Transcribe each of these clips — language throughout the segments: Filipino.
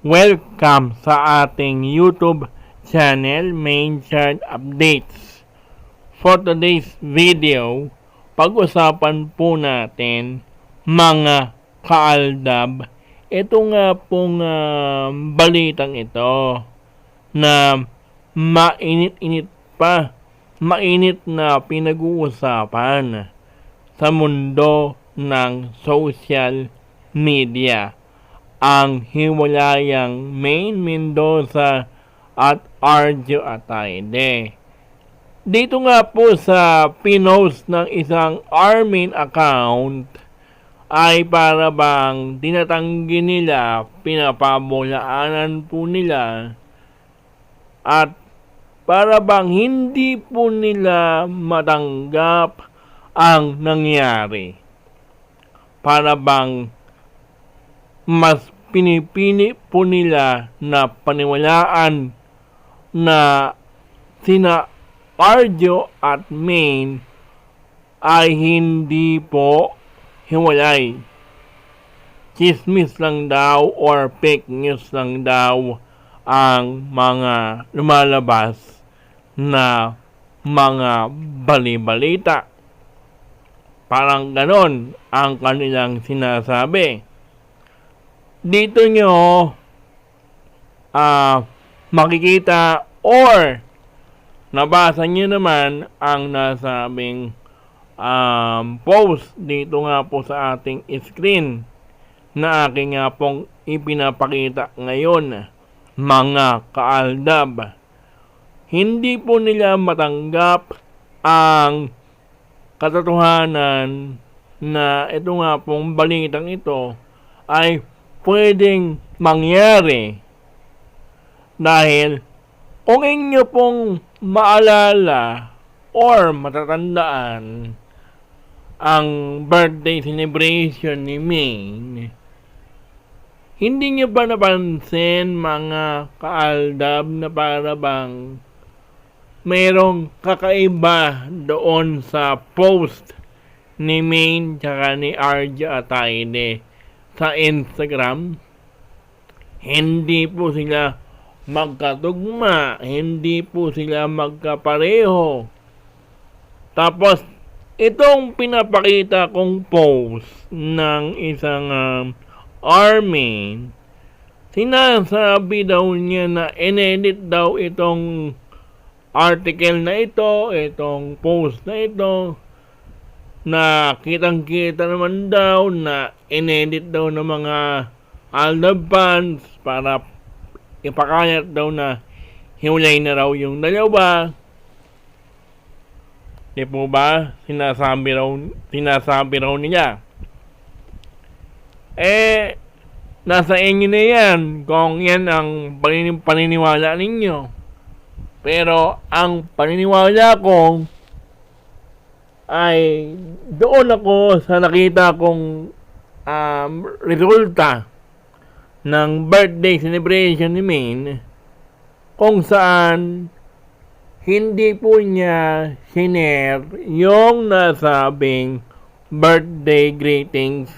Welcome sa ating YouTube channel, Main Chart Updates. For today's video, pag-usapan po natin mga kaaldab. Ito nga pong balitang ito na mainit-init pa, mainit na pinag-uusapan sa mundo ng social media. Ang hiwalayang Maine Mendoza at Arjo Ataide. Dito nga po sa pinost ng isang Armin account ay para bang tinatanggi nila, pinapabulaanan po nila at para bang hindi po nila matanggap ang nangyari. Para bang mas pinipili po nila na paniwalaan na sina Arjo at Maine ay hindi po hiwalay. Chismis lang daw or fake news lang daw ang mga lumalabas na mga bali-balita. Parang ganon ang kanilang sinasabi. Dito nyo makikita or nabasa nyo naman ang nasabing post dito nga po sa ating screen na aking nga pong ipinapakita ngayon, mga kaaldab. Hindi po nila matanggap ang katotohanan na ito nga pong balitang ito ay pwedeng mangyari dahil kung inyo pong maalala or matatandaan ang birthday celebration ni Maine, hindi nyo ba napansin mga kaaldab na para bang mayroong kakaiba doon sa post ni Maine tsaka ni Arjo Ataide sa Instagram? Hindi po sila magkatugma, hindi po sila magkapareho. Tapos itong pinapakita kong post ng isang Armin, sinasabi daw niya na inedit daw itong article na ito, itong post na ito, na kitang-kita naman daw na inedit daw ng mga aldab fans para ipakayat daw na hiwalay na raw yung dalawa. Di po ba? Sinasabi raw nila. Nasa inyo na yan kung yan ang paniniwala ninyo. Pero ang paniniwala ko ay doon ako sa nakita kong resulta ng birthday celebration ni Maine, kung saan hindi po niya sinare yung nasabing birthday greetings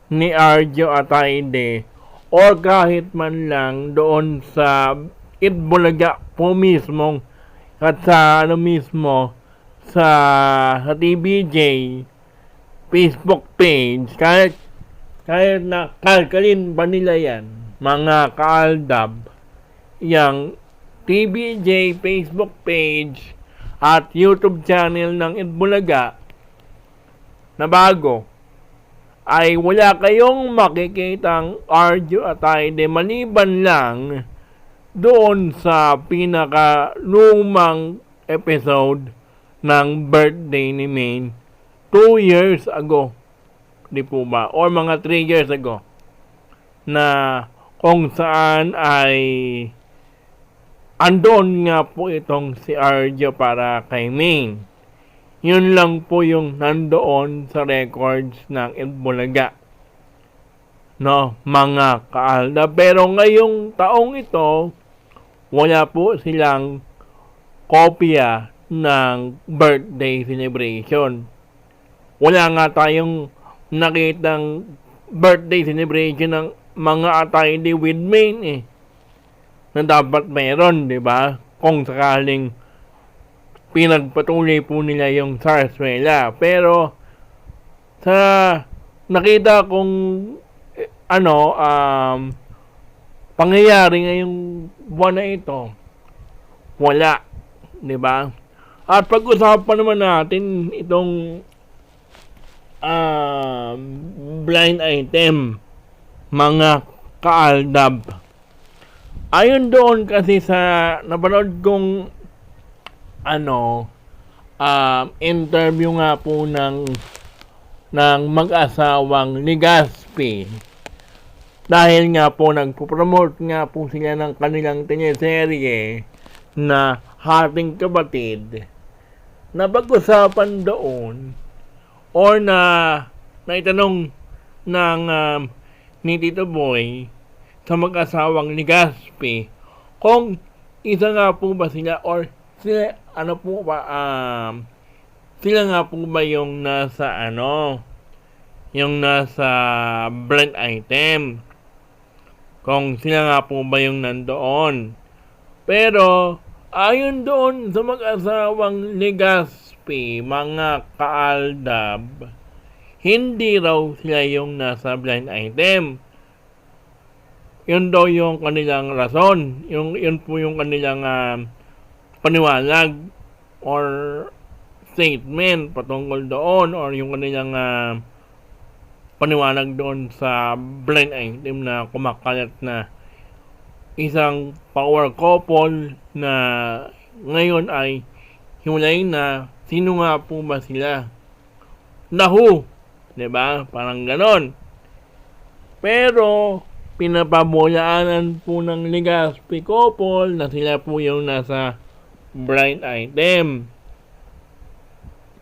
ni Arjo Ataide or kahit man lang doon sa Itbulaga po mismo at sa sa TBJ Facebook page. Kahit na kalkalin ba nila yan, mga kaaldab, yung TBJ Facebook page at YouTube channel ng Itbulaga na bago, ay wala kayong makikitang Arjo Ataide maliban lang doon sa pinaka-lumang episode ng birthday ni Maine 2 years ago. Di po ba? Or mga 3 years ago. Na kung saan ay andon nga po itong si Arjo para kay Maine. Yun lang po yung nandoon sa records ng Itbulaga. No, mga kaalda. Pero ngayong taong ito, wala po silang kopya ng birthday celebration. Wala nga tayong nakitang birthday celebration ng mga Ataide with Maine na dapat meron, di ba? Kung sakaling pinagpatuloy po nila yung sarsuela. Pero sa nakita kong pangyayari ngayong buwan na ito, wala, di ba? At pag-usapan naman natin itong blind item, mga kaaldab. Ayon doon kasi sa napanood kong interview nga po ng mag-asawang Legaspi, dahil nga po nagpo-promote nga po sila ng kanilang teleserye na Hating Kapatid, na pag-usapan doon or na itanong ng ni Tito Boy sa mag-asawang Legaspi kung isa nga po ba sila or sila sila nga po ba yung nasa yung nasa blind item, kung sila nga po ba yung nandoon. Pero ayon doon sa mag-asawang Legaspi, mga kaaldab, hindi raw sila yung nasa blind item. Yun daw yung kanilang rason. Yun po yung kanilang paniwalag or statement patungkol doon, or yung kanilang paniwalag doon sa blind item na kumakalat na isang power couple na ngayon ay hiwalay na. Sino nga po ba sila? Nahu, 'di ba? Parang ganon. Pero pinapabulaanan po ng Legaspi couple na sila po yung nasa blind item.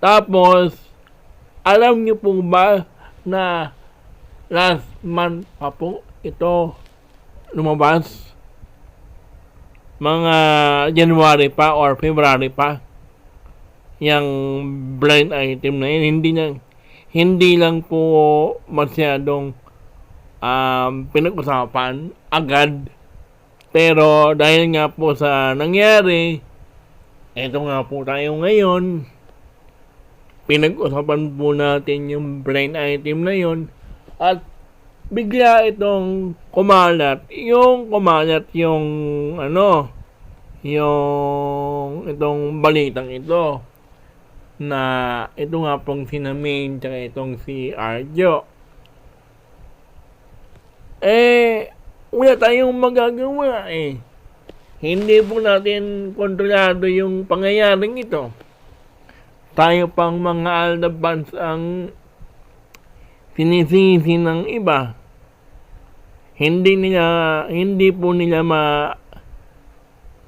Tapos, alam niyo po ba na last month pa po ito lumabas? Mga January pa or February pa yung blind item na yun. Hindi lang po masyadong pinag-usapan agad, pero dahil nga po sa nangyari, eto nga po tayo ngayon, pinag-usapan po natin yung blind item na yun, at bigla itong kumalat yung itong balitang ito na ito nga pong si Maine tsaka itong si Arjo. Wala tayong magagawa eh. Hindi po natin kontrolado yung pangyayaring ito. Tayo pang mga aldabans ang sinisisi ng iba. Hindi po nila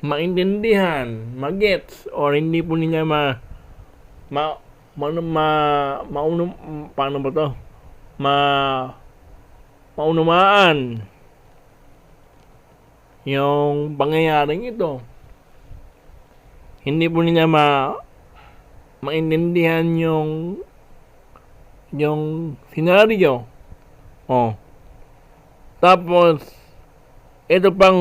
maintindihan, magets, or hindi po nila maunumaan yung pangyayaring ito. Hindi po nila maintindihan yung senaryo. Tapos ito pang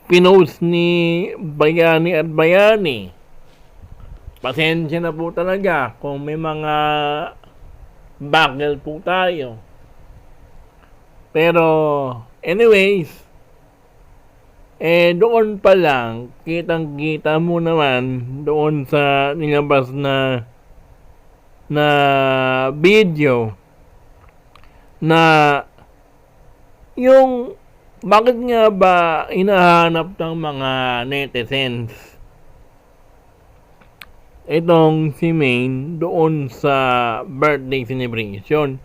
pinost ni Bayani at Bayani. Pasensya na po talaga kung may mga bagel po tayo. Pero anyways, doon pa lang kitang-kita mo naman doon sa nilabas na video na yung bakit nga ba hinahanap ng mga netizens itong si Maine doon sa birthday celebration.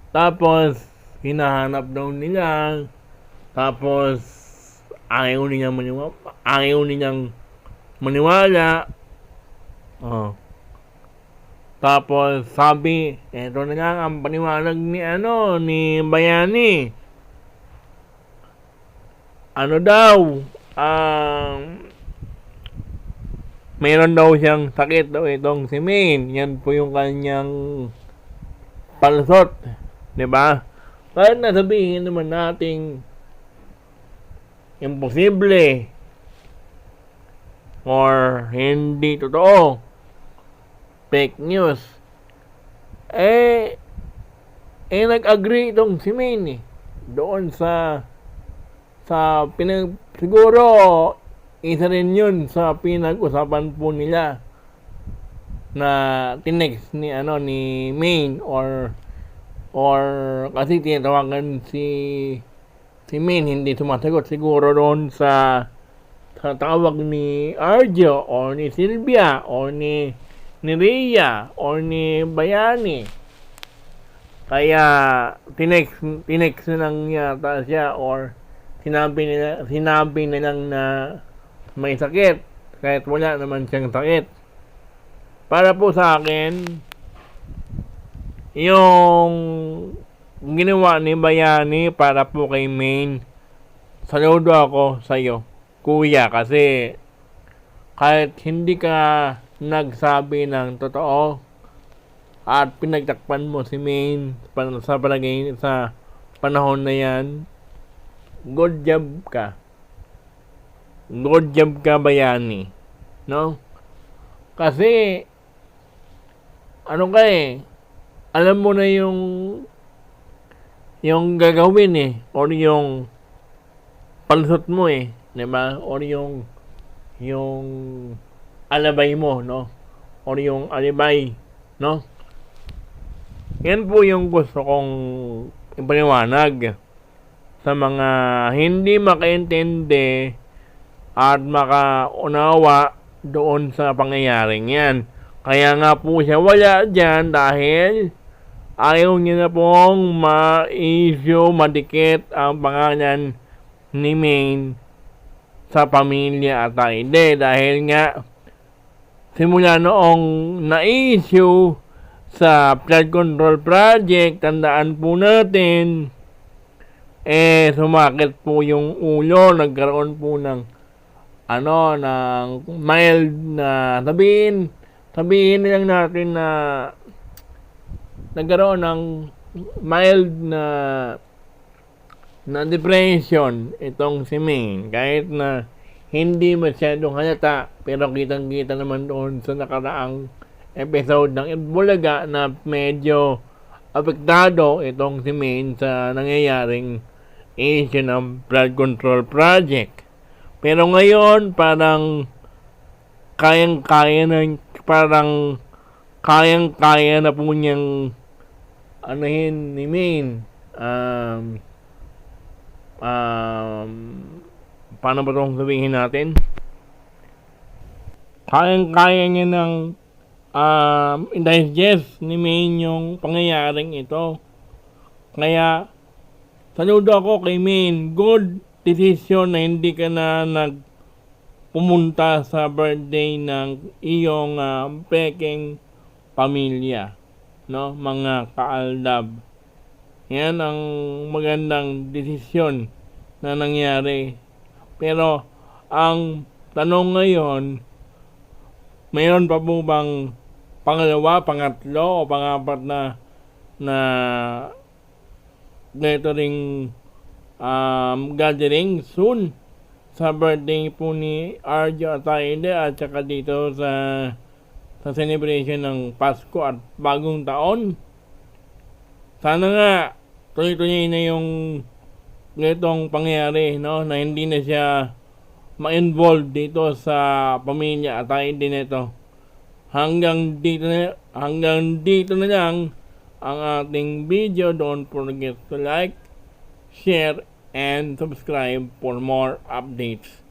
Tapos hinahanap daw nila, tapos ayaw nilang maniwala. Tapos sabi, eto na lang ang paniwalag ni Bayani. Mayroon daw siyang sakit daw itong si Maine. Yan po yung kanyang palusot, 'di ba? Kahit nasabihin naman nating imposible or hindi totoo, fake news, nag-agree itong si Maine doon sa siguro isa rin yun sa pinag-usapan po nila na tinext ni Maine or kasi tinatawagan si Maine, hindi sumasagot siguro doon sa tawag ni Arjo or ni Silvia or ni Rhea or ni Bayani. Kaya tinext na lang yata siya or sinabi na lang na may sakit kahit wala naman siyang sakit. Para po sa akin, yung ginawa ni Bayani para po kay Maine, saludo ako sa iyo, kuya, kasi kahit hindi ka nagsabi ng totoo at pinagtakpan mo si Maine sa panahon na yan, good job ka. Good job ka, Bayani. No? Kasi alam mo na yung gagawin or yung palusot mo diba? Or yung alabay mo, no? Or yung alibay, no? Yan po yung gusto kong ipaliwanag sa mga hindi makaintindi at makaunawa doon sa pangyayaring yan. Kaya nga po siya wala dyan dahil ayaw niya na pong ma-issue, madikit ang pangalan ni Maine sa pamilya at hindi. Dahil nga simula noong na-issue sa flood control project, tandaan po natin, sumakit po yung ulo, nagkaroon po ng mild na sabihin lang natin na nagkaroon ng mild na depression itong si Maine, kahit na hindi masyadong halata, pero kitang-kita naman doon sa nakaraang episode ng Itbulaga na medyo apektado itong si Maine sa nangyayaring issue ng flood control project. Pero ngayon parang kayang-kaya na po niyang ni Maine paano ba itong sabihin natin? Kayang-kaya niya ng digest ni Maine yung pangyayaring ito. Kaya saludo ako kay Maine. Good decision na hindi ka na pumunta sa birthday ng iyong peking pamilya, no, mga kaaldab. Yan ang magandang desisyon na nangyari. Pero ang tanong ngayon, mayroon pa po bang pangalawa, pangatlo o pangapat na gathering soon sa birthday po ni Arjo Ataide at saka dito sa celebration ng Pasko at Bagong Taon. Sana nga tuloy-tuloy na yung ganitong pangyayari, no, na hindi na siya ma-involve dito sa pamilya Ataide nito. Hanggang dito na lang ang ating video. Don't forget to like, share, and subscribe for more updates.